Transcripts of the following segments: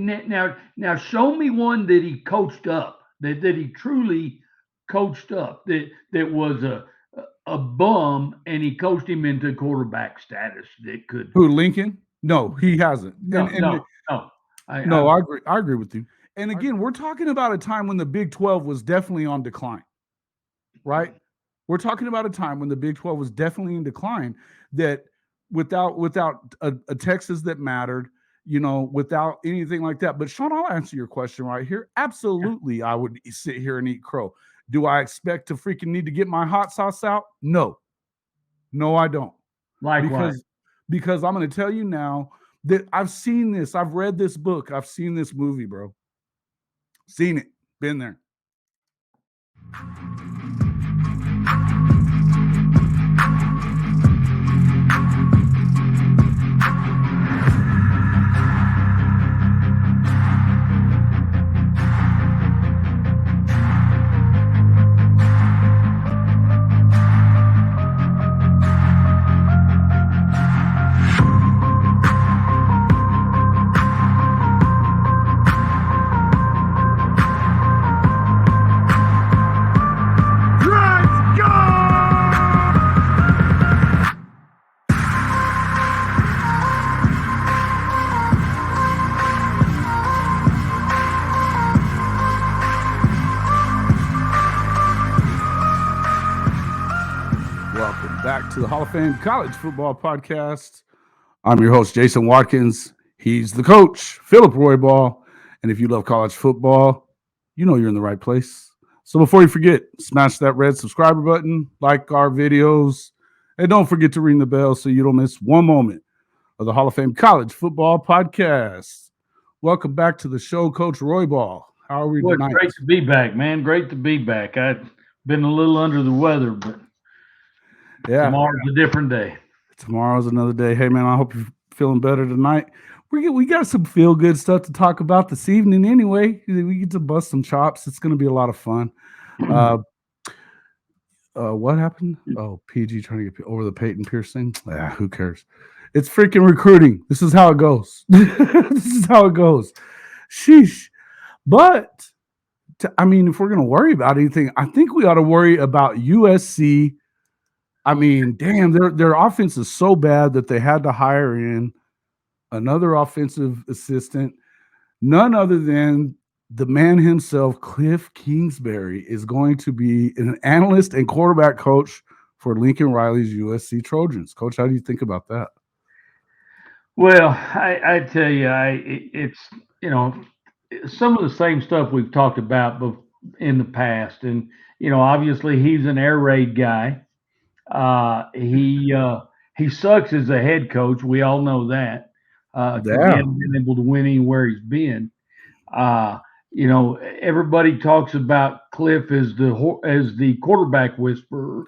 now show me one that he coached up, that he truly coached up, that was a bum, and he coached him into quarterback status that could. Who, Lincoln? No, he hasn't. No, no, no. No, I agree. I agree with you. And again, we're talking about a time when the Big 12 was definitely on decline, right? We're talking about a time when the Big 12 was definitely in decline, that without a Texas that mattered, without anything like that. But Sean, I'll answer your question right here. Absolutely, I would sit here and eat crow. Do I expect to freaking need to get my hot sauce out? No. No, I don't. Likewise. Because I'm going to tell you now that I've seen this. I've read this book. I've seen this movie, bro. Seen it. Been there. To the Hall of Fame College Football Podcast. I'm your host, Jason Watkins. He's the coach, Philip Roybal. And if you love college football, you know you're in the right place. So before you forget, smash that red subscriber button, like our videos, and don't forget to ring the bell so you don't miss one moment of the Hall of Fame College Football Podcast. Welcome back to the show, Coach Roybal. How are we tonight? Great to be back, man. Great to be back. I've been a little under the weather, but tomorrow's a different day. Tomorrow's another day. Hey, man, I hope you're feeling better tonight. We got some feel good stuff to talk about this evening. Anyway, we get to bust some chops. It's going to be a lot of fun. What happened? Oh, PG trying to get over the Peyton Pierce thing. Who cares? It's freaking recruiting. This is how it goes. This is how it goes. Sheesh. But if we're going to worry about anything, I think we ought to worry about USC. I mean, damn, their offense is so bad that they had to hire in another offensive assistant. None other than the man himself, Cliff Kingsbury, is going to be an analyst and quarterback coach for Lincoln Riley's USC Trojans. Coach, how do you think about that? Well, I tell you, it's some of the same stuff we've talked about in the past, and obviously he's an air raid guy. He sucks as a head coach. We all know that. He hasn't been able to win anywhere he's been. Everybody talks about Cliff as the quarterback whisperer,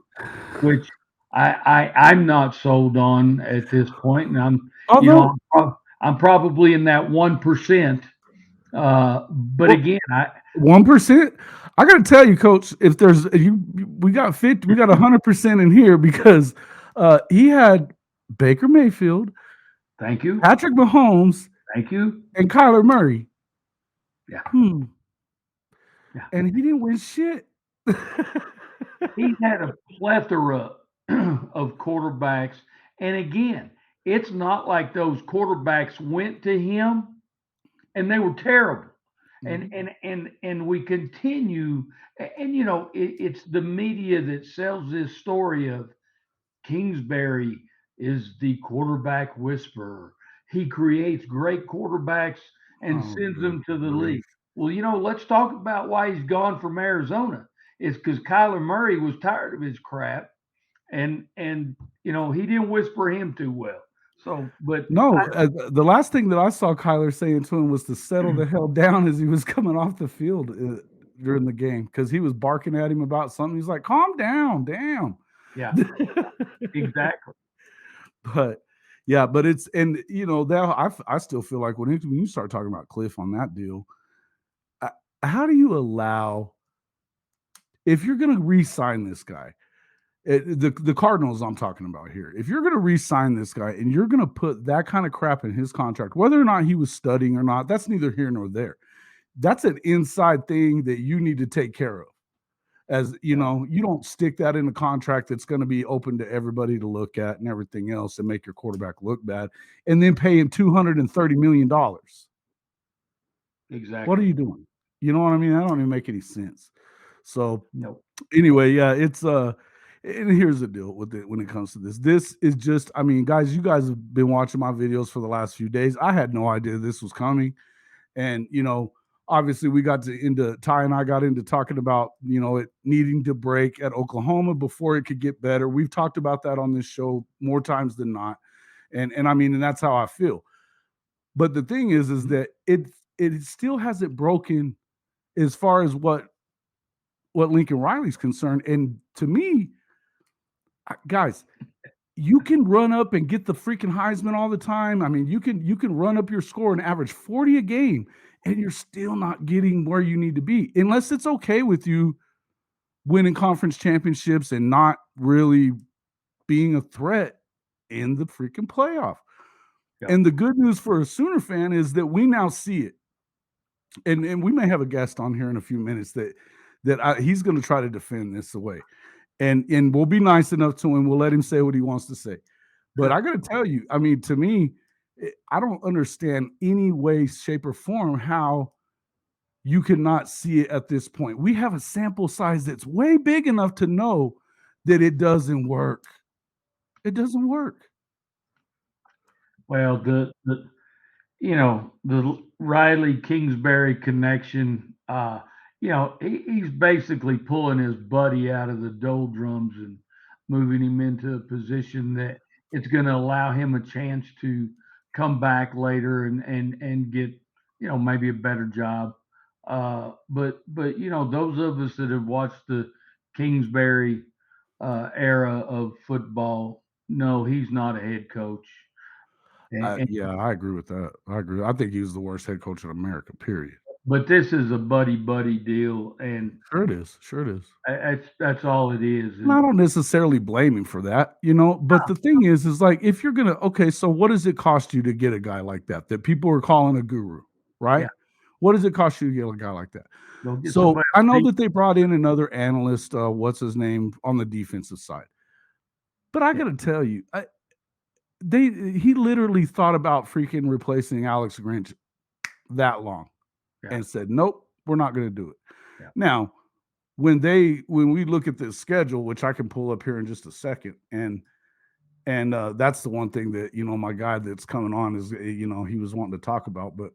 which I'm not sold on at this point, and I'm probably in that 1%. But again, 1%. I got to tell you, Coach, if we got 50, we got 100% in here because he had Baker Mayfield, thank you, Patrick Mahomes, thank you, and Kyler Murray. Yeah. Yeah. And he didn't win shit. He had a plethora of quarterbacks, and again, it's not like those quarterbacks went to him and they were terrible. And we continue, and it's the media that sells this story of Kingsbury is the quarterback whisperer. He creates great quarterbacks and sends them to the league. Well, let's talk about why he's gone from Arizona. It's because Kyler Murray was tired of his crap, and he didn't whisper him too well. So, but the last thing that I saw Kyler saying to him was to settle the hell down as he was coming off the field during the game, because he was barking at him about something. He's like, "Calm down, damn." Yeah, exactly. But it's, and that I still feel like when you start talking about Cliff on that deal, how do you allow, if you're going to re-sign this guy, The Cardinals I'm talking about here. If you're going to re-sign this guy and you're going to put that kind of crap in his contract, whether or not he was studying or not, that's neither here nor there. That's an inside thing that you need to take care of. As you know, you don't stick that in a contract that's going to be open to everybody to look at and everything else and make your quarterback look bad, and then pay him $230 million. Exactly. What are you doing? You know what I mean? That don't even make any sense. So Nope. anyway, yeah, it's and here's the deal with it when it comes to this. This is just, I mean, guys, you guys have been watching my videos for the last few days. I had no idea this was coming. And, you know, obviously we got into Ty and I got into talking about, you know, it needing to break at Oklahoma before it could get better. We've talked about that on this show more times than not. And I mean, and that's how I feel. But the thing is that it still hasn't broken as far as what Lincoln Riley's concerned. And to me, guys, you can run up and get the freaking Heisman all the time. I mean, you can run up your score and average 40 a game, and you're still not getting where you need to be, unless it's okay with you winning conference championships and not really being a threat in the freaking playoff. Yeah. And the good news for a Sooner fan is that we now see it. And we may have a guest on here in a few minutes that he's going to try to defend this away. And we'll be nice enough to him. We'll let him say what he wants to say. But I got to tell you, I mean, to me, I don't understand any way, shape, or form how you cannot see it at this point. We have a sample size that's way big enough to know that it doesn't work. It doesn't work. Well, the Riley Kingsbury connection, he's basically pulling his buddy out of the doldrums and moving him into a position that it's going to allow him a chance to come back later and get, maybe a better job. But those of us that have watched the Kingsbury era of football know he's not a head coach. Yeah, I agree with that. I agree. I think he's the worst head coach in America, period. But this is a buddy deal, and sure it is. Sure it is. That's all it is. And I don't necessarily blame him for that, But the thing is like if you're gonna so what does it cost you to get a guy like that people are calling a guru, right? Yeah. What does it cost you to get a guy like that? So I know that they brought in another analyst, what's his name, on the defensive side. But I gotta tell you, he literally thought about freaking replacing Alex Grinch that long and said, nope, we're not going to do it. Yeah. Now, when we look at this schedule, which I can pull up here in just a second, and that's the one thing that, my guy that's coming on is, he was wanting to talk about, but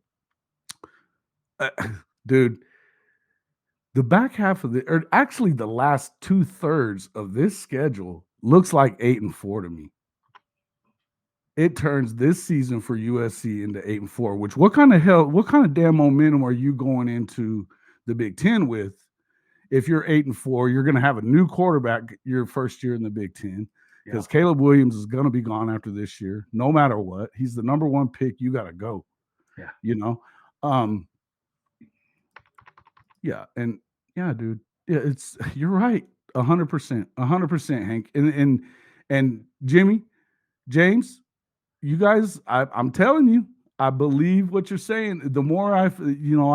dude, the back half of or actually the last 2/3 of this schedule looks like 8-4 to me. It turns this season for USC into 8-4, which what kind of damn momentum are you going into the Big Ten with? If you're 8-4, you're going to have a new quarterback your first year in the Big Ten because Caleb Williams is going to be gone after this year, no matter what. He's the number one pick. You got to go. Yeah. Yeah. And yeah, dude. Yeah, you're right. 100%, Hank. And Jimmy, James, you guys, I'm telling you, I believe what you're saying. The more I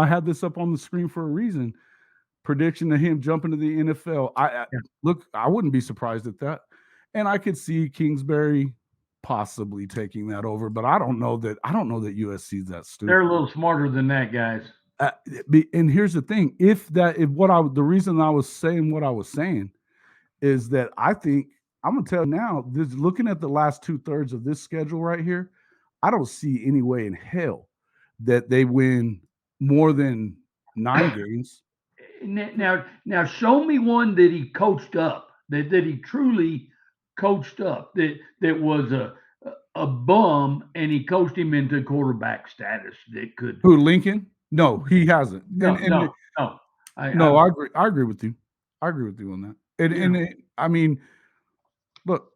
had this up on the screen for a reason. Prediction of him jumping to the NFL. Look, I wouldn't be surprised at that. And I could see Kingsbury possibly taking that over, but I don't know that USC is that stupid. They're a little smarter than that, guys. And here's the thing: the reason I was saying what I was saying is that I think I'm gonna tell you now. Looking at the last 2/3 of this schedule right here, I don't see any way in hell that they win more than 9 games. Now, show me one that he coached up, that he truly coached up, that was a bum, and he coached him into quarterback status. That could. Who, Lincoln? No, he hasn't. No. I agree. I agree with you. I agree with you on that. I mean, look,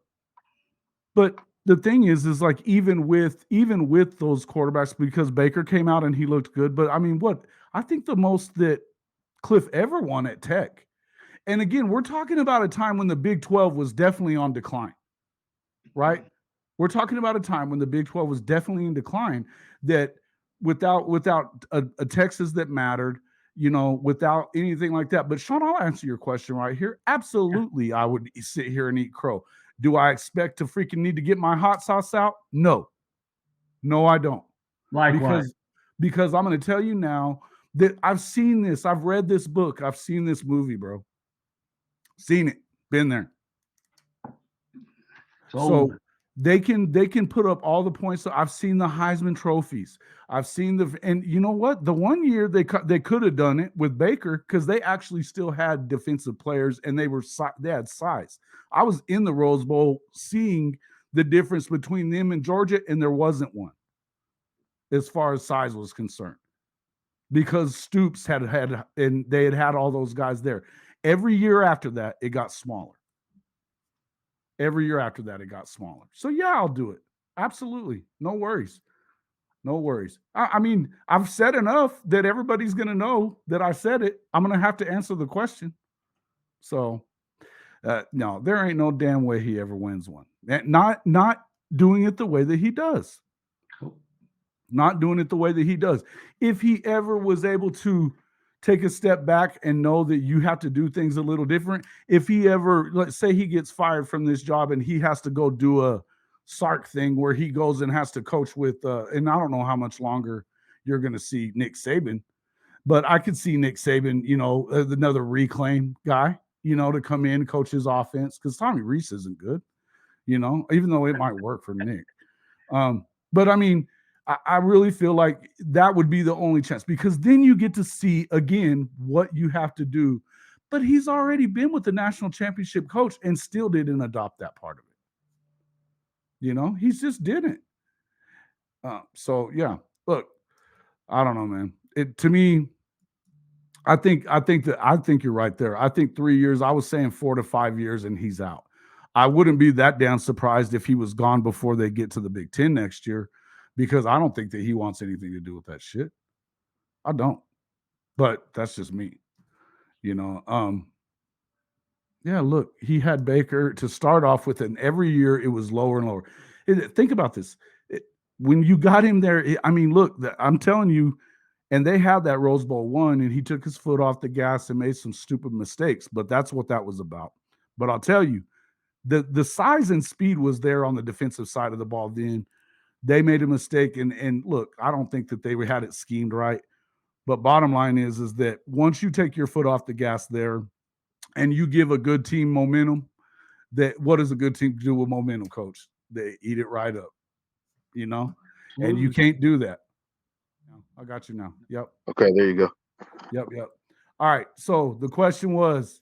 but the thing is like even with those quarterbacks, because Baker came out and he looked good, but I mean, I think the most that Cliff ever won at Tech, And again, we're talking about a time when the Big 12 was definitely on decline, right? We're talking about a time when the Big 12 was definitely in decline, that without a Texas that mattered, without anything like that. But Sean, I'll answer your question right here. Absolutely, I would sit here and eat crow. Do I expect to freaking need to get my hot sauce out? No. No, I don't. Likewise. Because I'm going to tell you now that I've seen this. I've read this book. I've seen this movie, bro. Seen it. Been there. So they can put up all the points. I've seen the Heisman trophies. I've seen and you know what? The one year they could have done it with Baker because they actually still had defensive players and they had size. I was in the Rose Bowl seeing the difference between them and Georgia, and there wasn't one as far as size was concerned, because Stoops had and they had all those guys there. Every year after that, it got smaller. Every year after that, it got smaller. So yeah, I'll do it. Absolutely. No worries. No worries. I mean, I've said enough that everybody's going to know that I said it. I'm going to have to answer the question. So no, there ain't no damn way he ever wins one. Not doing it the way that he does. Not doing it the way that he does. If he ever was able to take a step back and know that you have to do things a little different. If he ever, let's say he gets fired from this job and he has to go do a Sark thing where he goes and has to coach with, and I don't know how much longer you're going to see Nick Saban, but I could see Nick Saban, another reclaim guy, to come in, coach his offense, because Tommy Rees isn't good, even though it might work for Nick. But I mean, I really feel like that would be the only chance, because then you get to see again what you have to do. But he's already been with the national championship coach and still didn't adopt that part of it. He just didn't. So yeah, look, I don't know, man. To me, I think you're right there. I think 3 years. I was saying 4 to 5 years, and he's out. I wouldn't be that damn surprised if he was gone before they get to the Big Ten next year, because I don't think that he wants anything to do with that shit. I don't. But that's just me. Yeah, look, he had Baker to start off with, and every year it was lower and lower. Think about this. When you got him there, I mean, look, I'm telling you, and they had that Rose Bowl one, and he took his foot off the gas and made some stupid mistakes, but that's what that was about. But I'll tell you, the size and speed was there on the defensive side of the ball then. They made a mistake, and look, I don't think that they had it schemed right. But bottom line is that once you take your foot off the gas there and you give a good team momentum, that what does a good team do with momentum, coach? They eat it right up, and you can't do that. I got you now. Yep. Okay, there you go. Yep. All right. So the question was,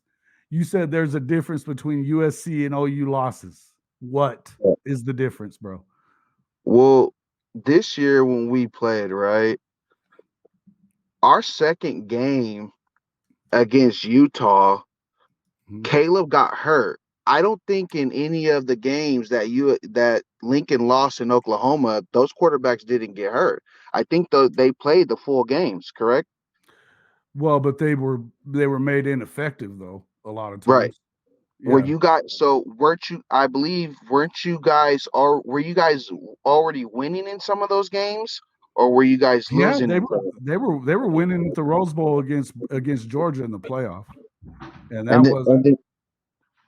you said there's a difference between USC and OU losses. What is the difference, bro? Well, this year when we played, right, our second game against Utah, Caleb got hurt. I don't think in any of the games that Lincoln lost in Oklahoma, those quarterbacks didn't get hurt. I think they played the full games, correct? Well, but they were made ineffective though a lot of times. Right. Yeah. Were you guys? So weren't you? I believe weren't you guys? Or were you guys already winning in some of those games, or were you guys losing? Yeah, they were winning at the Rose Bowl against Georgia in the playoff, and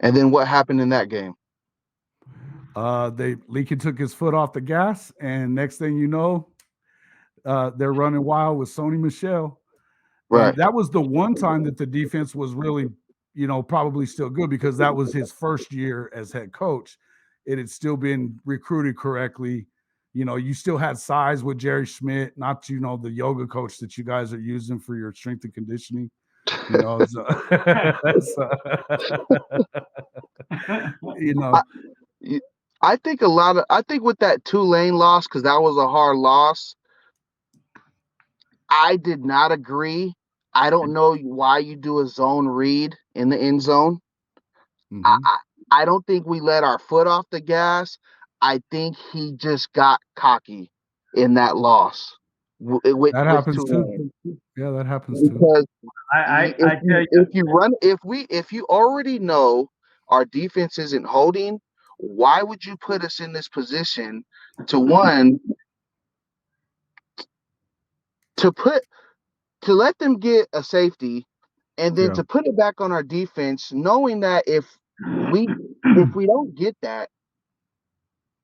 then what happened in that game? Lincoln took his foot off the gas, and next thing you know, they're running wild with Sony Michel. Right. And that was the one time that the defense was really, probably still good, because that was his first year as head coach. It had still been recruited correctly. You still had size with Jerry Schmidt, not, the yoga coach that you guys are using for your strength and conditioning. I think with that Tulane loss, because that was a hard loss, I did not agree. I don't know why you do a zone read in the end zone. Mm-hmm. I don't think we let our foot off the gas. I think he just got cocky in that loss. That happens too. Yeah, that happens too. I tell If you already know our defense isn't holding, why would you put us in this position to to put to let them get a safety and then to put it back on our defense, knowing that if we don't get that,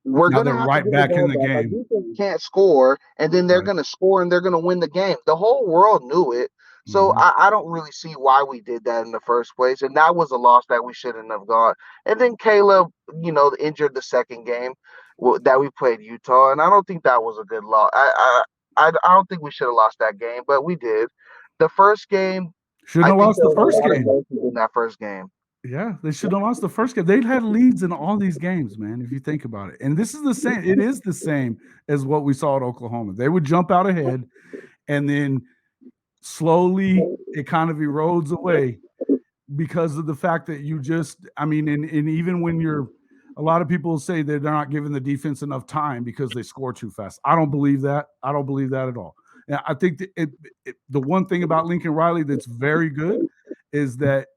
we're Now going to they're have to right give the back in ball the back. Our game. defense can't score, and then they're Right. going to score and they're going to win the game. The whole world knew it. So I don't really see why we did that in the first place. And that was a loss that we shouldn't have got. And then Caleb, injured the second game that we played Utah. And I don't think that was a good loss. I don't think we should have lost that game, but we did. The first game, Shouldn't I have think lost there the was a first lot of game. emotions in that first game. Yeah, they should have lost the first game. They'd had leads in all these games, man, if you think about it. And this is the same. It is the same as what we saw at Oklahoma. They would jump out ahead, and then slowly it kind of erodes away because of the fact that and even when a lot of people say that they're not giving the defense enough time because they score too fast. I don't believe that. I don't believe that at all. And I think that the one thing about Lincoln Riley that's very good is that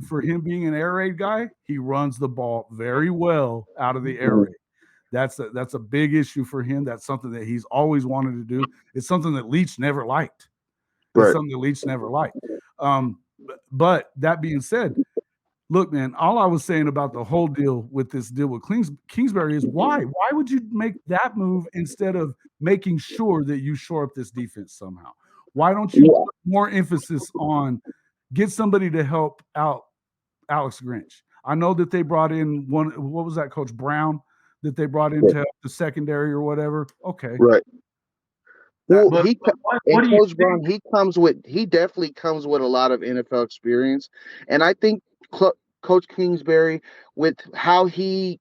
for him being an air raid guy, he runs the ball very well out of the air raid. That's a big issue for him. That's something that he's always wanted to do. It's something that Leach never liked. It's something that Leach never liked. But that being said, look, man, all I was saying about the whole deal with this deal with Kingsbury is why? Why would you make that move instead of making sure that you shore up this defense somehow? Why don't you put more emphasis on get somebody to help out Alex Grinch? I know that they brought in what was that, Coach Brown, that they brought in to help the secondary or whatever. Okay. Right. Well, Coach think? Brown, he definitely comes with a lot of NFL experience, and I think Coach Kingsbury, with how he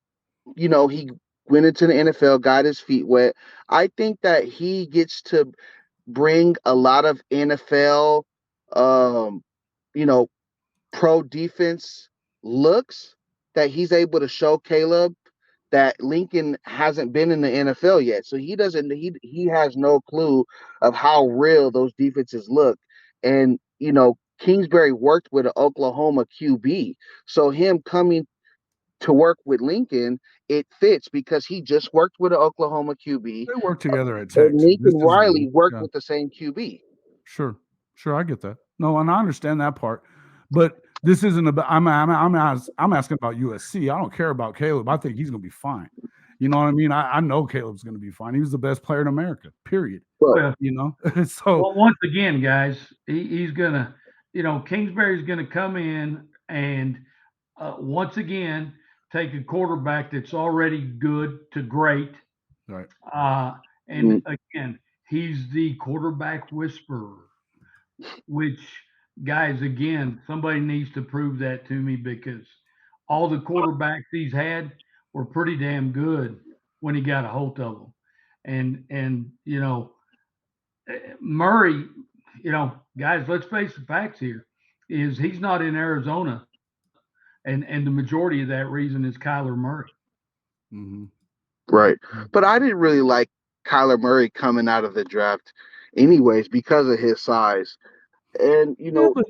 went into the NFL, got his feet wet. I think that he gets to bring a lot of NFL, um, pro defense looks that he's able to show Caleb that Lincoln hasn't been in the NFL yet. So he has no clue of how real those defenses look. And Kingsbury worked with an Oklahoma QB. So him coming to work with Lincoln, it fits because he just worked with an Oklahoma QB. They work together at Tech. And Lincoln Riley worked with the same QB. Sure, I get that. No, and I understand that part, but this isn't about. I'm asking about USC. I don't care about Caleb. I think he's going to be fine. You know what I mean? I know Caleb's going to be fine. He was the best player in America. Period. Well, So once again, guys, he's gonna, Kingsbury's gonna come in and once again take a quarterback that's already good to great. Right. And again, he's the quarterback whisperer, which, guys, again, somebody needs to prove that to me because all the quarterbacks he's had were pretty damn good when he got a hold of them. And Murray, guys, let's face the facts here, is he's not in Arizona. And the majority of that reason is Kyler Murray. Mm-hmm. Right. But I didn't really like Kyler Murray coming out of the draft anyways because of his size. And, but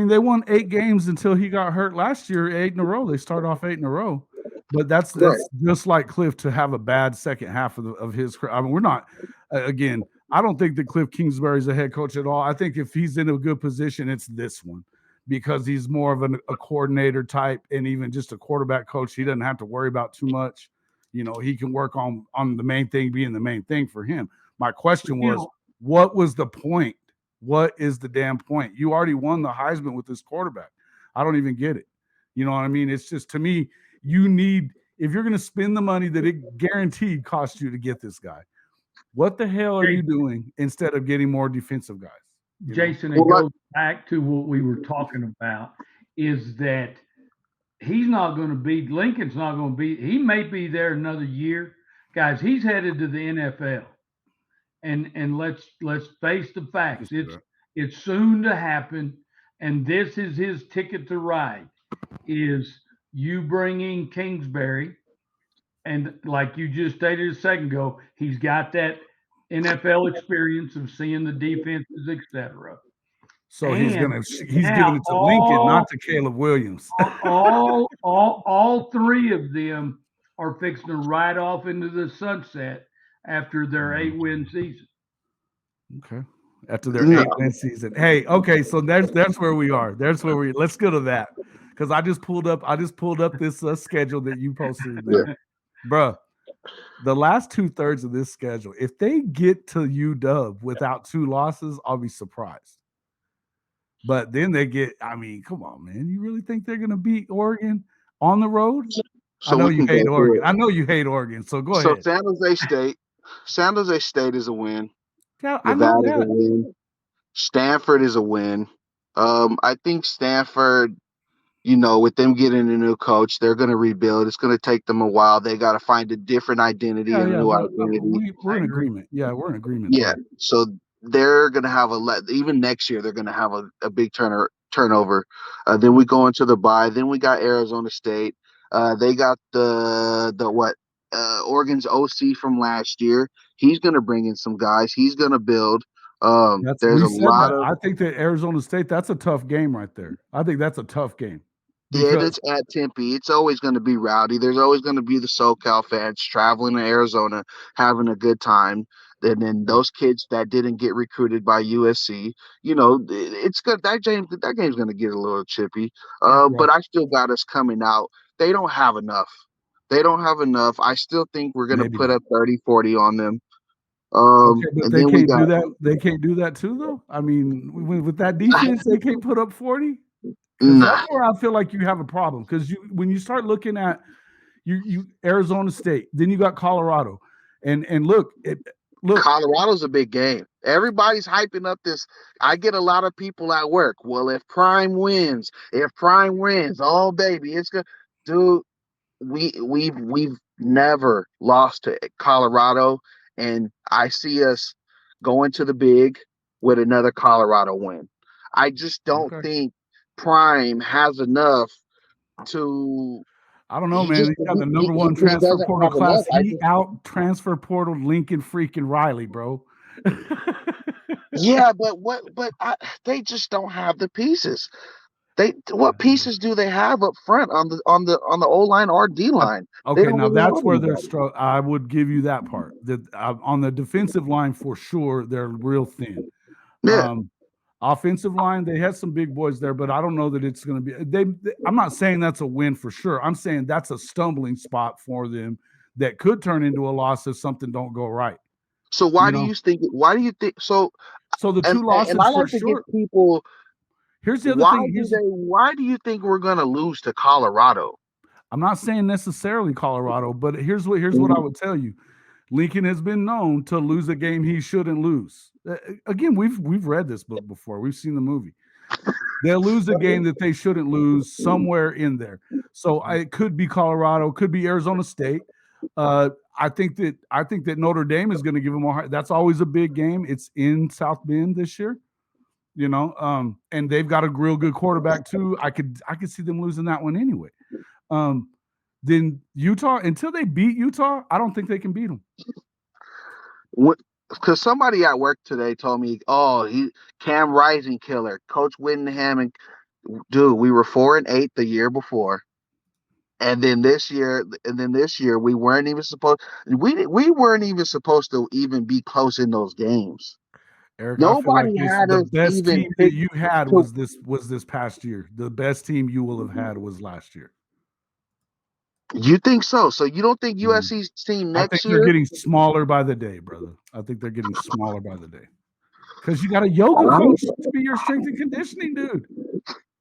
they won 8 games until he got hurt last year, 8 in a row. They start off 8 in a row. But that's just like Cliff to have a bad second half of his career. I mean, we're not, again, I don't think that Cliff Kingsbury's a head coach at all. I think if he's in a good position, it's this one because he's more of a coordinator type and even just a quarterback coach. He doesn't have to worry about too much. He can work on the main thing being the main thing for him. My question was, what was the point? What is the damn point? You already won the Heisman with this quarterback. I don't even get it. You know what I mean? It's just, to me, if you're going to spend the money that it guaranteed cost you to get this guy, what the hell are you doing instead of getting more defensive guys? Jason, it goes back to what we were talking about, is that Lincoln's not going to be, he may be there another year. Guys, he's headed to the NFL. And let's face the facts. It's soon to happen, and this is his ticket to ride. Is you bringing Kingsbury, and like you just stated a second ago, he's got that NFL experience of seeing the defenses, etc. So he's And giving it to Lincoln, not to Caleb Williams. all three of them are fixing to ride off into the sunset after their 8-win season. Okay. After their 8-win season. Hey, okay, so that's where we are. Let's go to that. Because I just pulled up this schedule that you posted there. Bruh, the last 2/3 of this schedule, if they get to UW without 2 losses, I'll be surprised. But then they get, I mean, come on, man. You really think they're gonna beat Oregon on the road? So I know we you can hate go Oregon. through it. I know you hate Oregon. So go So ahead. San Jose State is a win. Yeah, I know Nevada is a that. win. Stanford is a win. I think Stanford, with them getting a new coach, they're going to rebuild. It's going to take them a while. They got to find a different identity and a new identity. We're in agreement. Yeah, we're in agreement. Yeah. So they're going to have even next year, they're going to have a big turnover. Then we go into the bye. Then we got Arizona State. They got Oregon's OC from last year. He's going to bring in some guys. He's going to build. There's a lot of. I think that Arizona State, that's a tough game right there. I think that's a tough game. Yeah, it's at Tempe. It's always going to be rowdy. There's always going to be the SoCal fans traveling to Arizona, having a good time. And then those kids that didn't get recruited by USC, it's good. That game's going to get a little chippy. But I still got us coming out. They don't have enough. I still think we're going to put up 30, 40 on them. Okay, but they can't do that. They can't do that too, though. I mean, with that defense, they can't put up 40. That's where I feel like you have a problem, because when you start looking at you Arizona State, then you got Colorado, and look, Colorado's a big game. Everybody's hyping up this. I get a lot of people at work. Well, if Prime wins, oh baby, it's good, dude. We've never lost to Colorado, and I see us going to the big with another Colorado win. I just don't think Prime has enough to. I don't know, man. He's got the number one transfer portal class. He out transfer portal Lincoln freaking Riley, bro. Yeah, but they just don't have the pieces. What pieces do they have up front on the O line or D line? Okay, now that's where they're struggling. I would give you that part. That on the defensive line for sure, they're real thin. Yeah. Offensive line, they had some big boys there, but I don't know that it's going to be. I'm not saying that's a win for sure. I'm saying that's a stumbling spot for them that could turn into a loss if something don't go right. So why do you think? Why do you think so? So the 2 losses and I like for to sure. give people. Here's the other thing. Why do you think we're going to lose to Colorado? I'm not saying necessarily Colorado, but here's what I would tell you. Lincoln has been known to lose a game he shouldn't lose. Again, we've read this book before. We've seen the movie. They'll lose a game that they shouldn't lose somewhere in there. So it could be Colorado, could be Arizona State. I think that Notre Dame is going to give them more. That's always a big game. It's in South Bend this year, and they've got a real good quarterback too. I could see them losing that one anyway. Then Utah, until they beat Utah, I don't think they can beat them. Because somebody at work today told me, Cam Rising killer, Coach Whittingham, and dude, we were 4-8 the year before, and then this year we weren't even supposed to even be close in those games. Eric, nobody had the best team that you had was this past year. The best team you will have had was last year. You think so? So you don't think USC's team next year? They're getting smaller by the day, brother. I think they're getting smaller by the day. Because you got a yoga coach to be your strength and conditioning dude.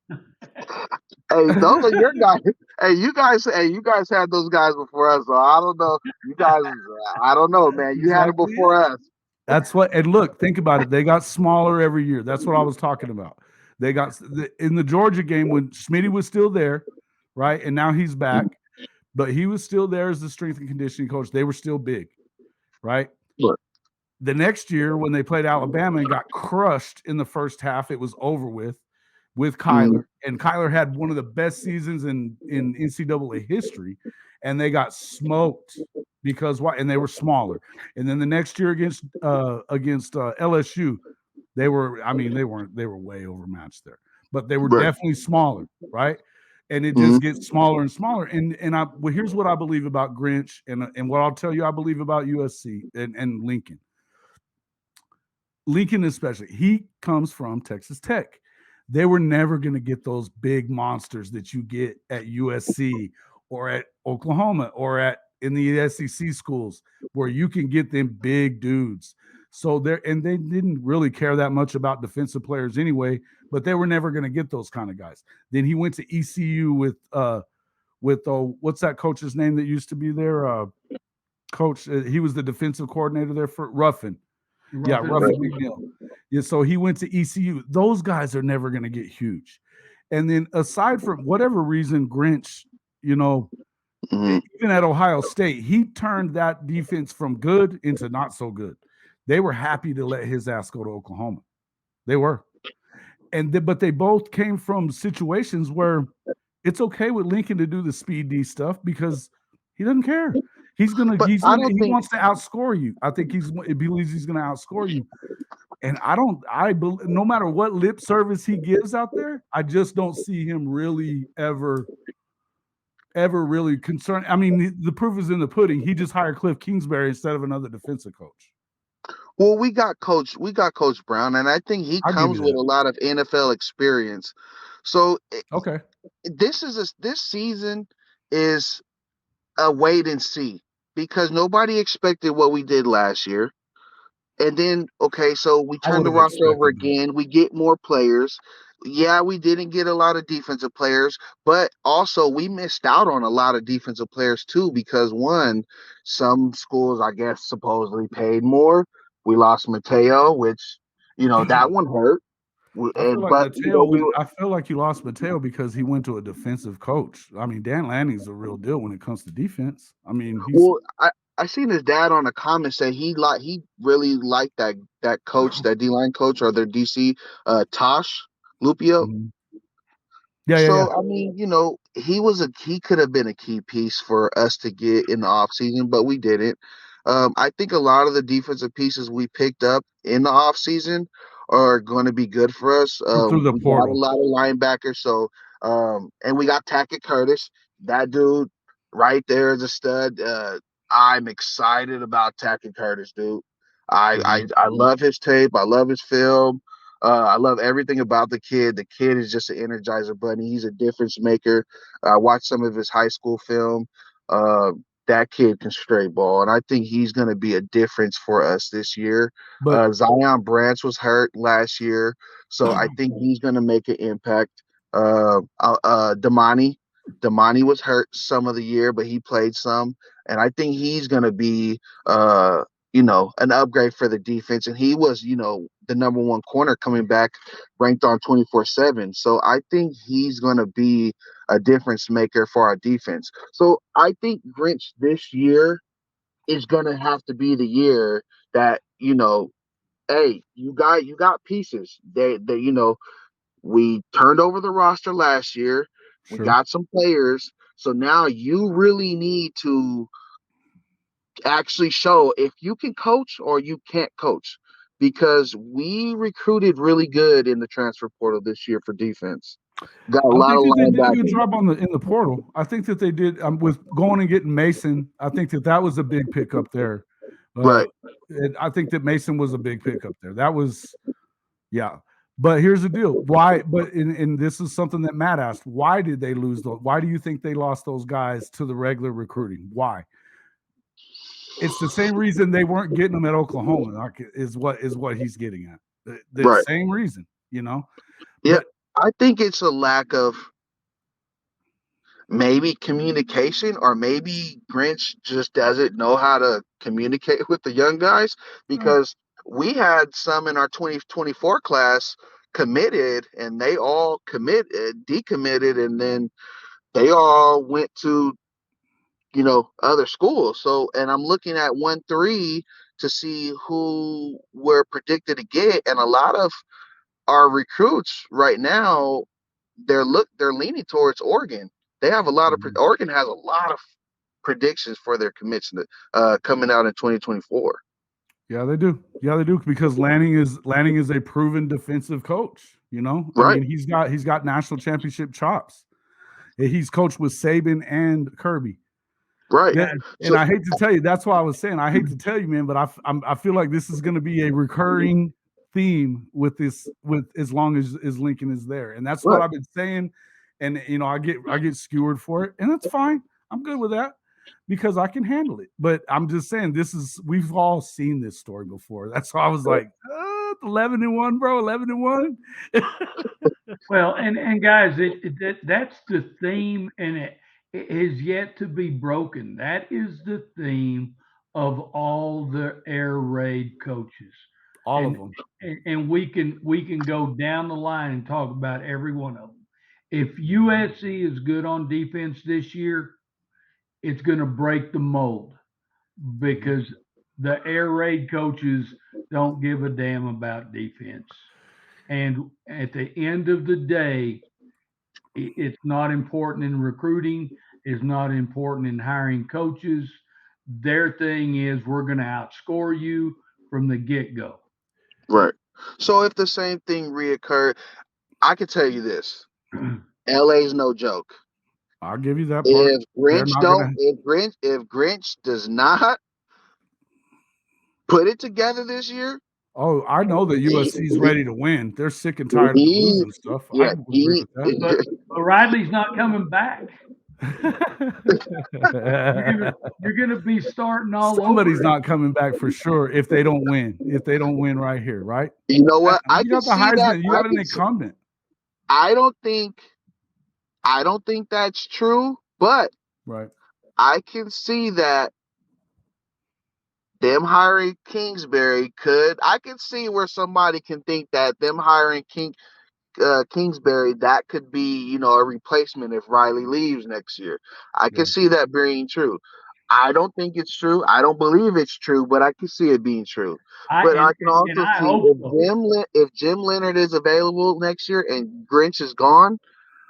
Hey, those are your guys. Hey, you guys had those guys before us. So I don't know. You guys, I don't know, man. You had it before us. That's what. And look, think about it. They got smaller every year. That's what I was talking about. They got in the Georgia game when Smitty was still there, right? And now he's back. But he was still there as the strength and conditioning coach. They were still big, right? Look. The next year when they played Alabama and got crushed in the first half, it was over with Kyler. And Kyler had one of the best seasons in NCAA history, and they got smoked because why? And they were smaller. And then the next year against LSU, They were, I mean, they were way overmatched there, but they were Right. definitely smaller, right? And it Mhm. just gets smaller and smaller. And well, here's what I believe about Grinch, and what I'll tell you I believe about USC and Lincoln. Lincoln especially, he comes from Texas Tech. They were never going to get those big monsters that you get at USC or at Oklahoma or at in the SEC schools where you can get them big dudes. So there, and they didn't really care that much about defensive players anyway, but they were never going to get those kind of guys. Then he went to ECU with what's that coach's name that used to be there? Coach, he was the defensive coordinator there for Ruffin. Yeah, Ruffin Ruffin McNeil. McNeil. Yeah, so he went to ECU. Those guys are never going to get huge. And then aside from whatever reason, Grinch, you know, Mhm. even at Ohio State, he turned that defense from good into not so good. They were happy to let his ass go to Oklahoma. They were. But they both came from situations where it's okay with Lincoln to do the speed D stuff because he doesn't care. But I don't He think. wants to outscore you. I think he believes he's gonna outscore you. And no matter what lip service he gives out there, I just don't see him really ever really concerned. I mean, the proof is in the pudding. He just hired Cliff Kingsbury instead of another defensive coach. Well, we got Coach Brown, and I think he I'll give comes you with that. a lot of NFL experience. So Okay. this season is a wait and see because nobody expected what we did last year. And then, okay, so we I turn would the have roster over expected that. again. We get more players. Yeah, we didn't get a lot of defensive players, but also we missed out on a lot of defensive players too because one, some schools, I guess, supposedly paid more. We lost Mateo, which, that one hurt. But, we were, I feel like you lost Mateo because he went to a defensive coach. I mean, Dan Lanning's a real deal when it comes to defense. I mean, he's well, I seen his dad on a comment say he really liked that coach, that D line coach or their DC, Tosh Lupio. Mhm. Yeah, yeah, yeah. So I mean, he could have been a key piece for us to get in the offseason, but we didn't. I think a lot of the defensive pieces we picked up in the offseason are going to be good for us. Through the We got a portal. lot of linebackers, so and we got Tackett Curtis. That dude right there is a stud. I'm excited about Tackett Curtis, dude. Mhm. I love his tape. I love his film. I love everything about the kid. The kid is just an energizer bunny. He's a difference maker. I watched some of his high school film. Uh, that kid can straight ball, and I think he's going to be a difference for us this year. But Zion Branch was hurt last year, so I think he's going to make an impact. Damani was hurt some of the year, but he played some, and I think he's going to be an upgrade for the defense. And he was, the number one corner coming back, ranked on 24/7. So I think he's going to be a difference maker for our defense. So I think Grinch this year is going to have to be the year that, hey, you got pieces. We turned over the roster last year. We sure. got some players. So now you really need to actually show if you can coach or you can't coach because we recruited really good in the transfer portal this year for defense. Got a I lot think of that they did a good linebackers. job in the portal. I think that they did with going and getting Mason. I think that was a big pickup there. Uh, Right. I think that Mason was a big pickup there. That was yeah. But here's the deal. Why? But and this is something that Matt asked. Why did they lose those? Why do you think they lost those guys to the regular recruiting? Why? It's the same reason they weren't getting them at Oklahoma. Is what he's getting at. The Right. same reason, you know. Yeah. But I think it's a lack of maybe communication, or maybe Grinch just doesn't know how to communicate with the young guys because we had some in our 2024 class committed and they all decommitted, and then they all went to other schools. So, and I'm looking at 1-3 to see who we're predicted to get, and a lot of our recruits right now, they're leaning towards Oregon. They have a lot of Oregon has a lot of predictions for their commits coming out in 2024. Yeah, they do. Yeah, they do because Lanning is a proven defensive coach. You know, I Right. mean, he's got national championship chops. He's coached with Saban and Kirby. Right. Yeah, and I hate to tell you, that's why I was saying I hate to tell you, man, but I feel like this is going to be a recurring theme with as long as Lincoln is there, and that's what I've been saying. And you know, I get skewered for it, and that's fine. I'm good with that because I can handle it. But I'm just saying, we've all seen this story before. That's why I was like, 11-1, bro, 11-1. Well, and guys, that's the theme, and it is yet to be broken. That is the theme of all the air raid coaches. All of them. And we can go down the line and talk about every one of them. If USC is good on defense this year, it's going to break the mold because the air raid coaches don't give a damn about defense. And at the end of the day, it's not important in recruiting. It's not important in hiring coaches. Their thing is we're going to outscore you from the get-go. Right. So if the same thing reoccurred, I can tell you this: LA's no joke. I'll give you that part. If Grinch does not put it together this year. Oh, I know that USC's ready to win. They're sick and tired of losing stuff. Yeah, I agree with that. But Riley's not coming back. You're gonna be starting all over. Somebody's not coming back for sure if they don't win. If they don't win right here, right? You know what? You got the Heisman. You got an incumbent. I don't think that's true, but right. I can see that them hiring Kingsbury I can see where somebody can think that them hiring Kingsbury, that could be, a replacement if Riley leaves next year. I can see that being true. I don't think it's true. I don't believe it's true, but I can see it being true. I can also see if Jim Leonard is available next year and Grinch is gone,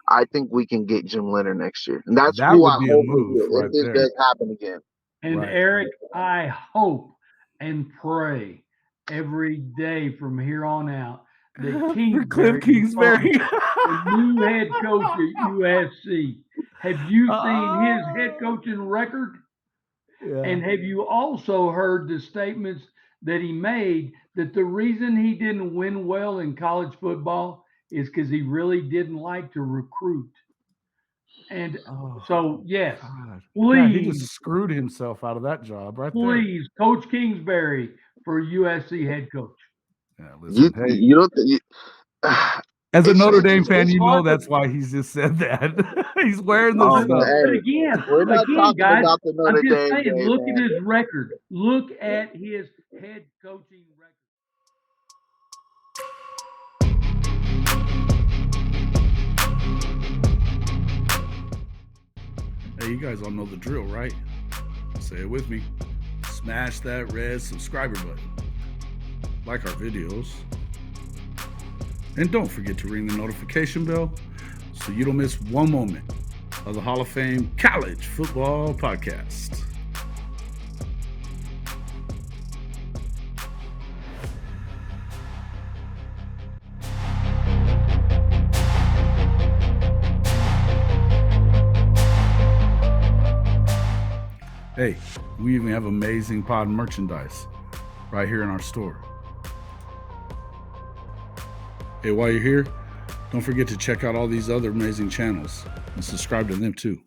I think we can get Jim Leonard next year. And that's who I hope if this does happen again. And Eric, I hope and pray every day from here on out that Kingsbury, the new head coach at USC. Have you seen his head coaching record? Yeah. And have you also heard the statements that he made that the reason he didn't win well in college football is because he really didn't like to recruit? And so, yes, please. He just screwed himself out of that job right there. Please, Coach Kingsbury for USC head coach. Yeah, listen, you don't. As a Notre Dame fan, you know that's why he's just said that. He's wearing the stuff. But again, we're not talking guys, about the Notre Dame saying, game, look at his record. Look at his head coaching record. Hey, you guys all know the drill, right? Say it with me. Smash that red subscriber button. Like our videos. And don't forget to ring the notification bell so you don't miss one moment of the Hall of Fame College Football Podcast. Hey, we even have amazing pod merchandise right here in our store. Hey, while you're here, don't forget to check out all these other amazing channels and subscribe to them too.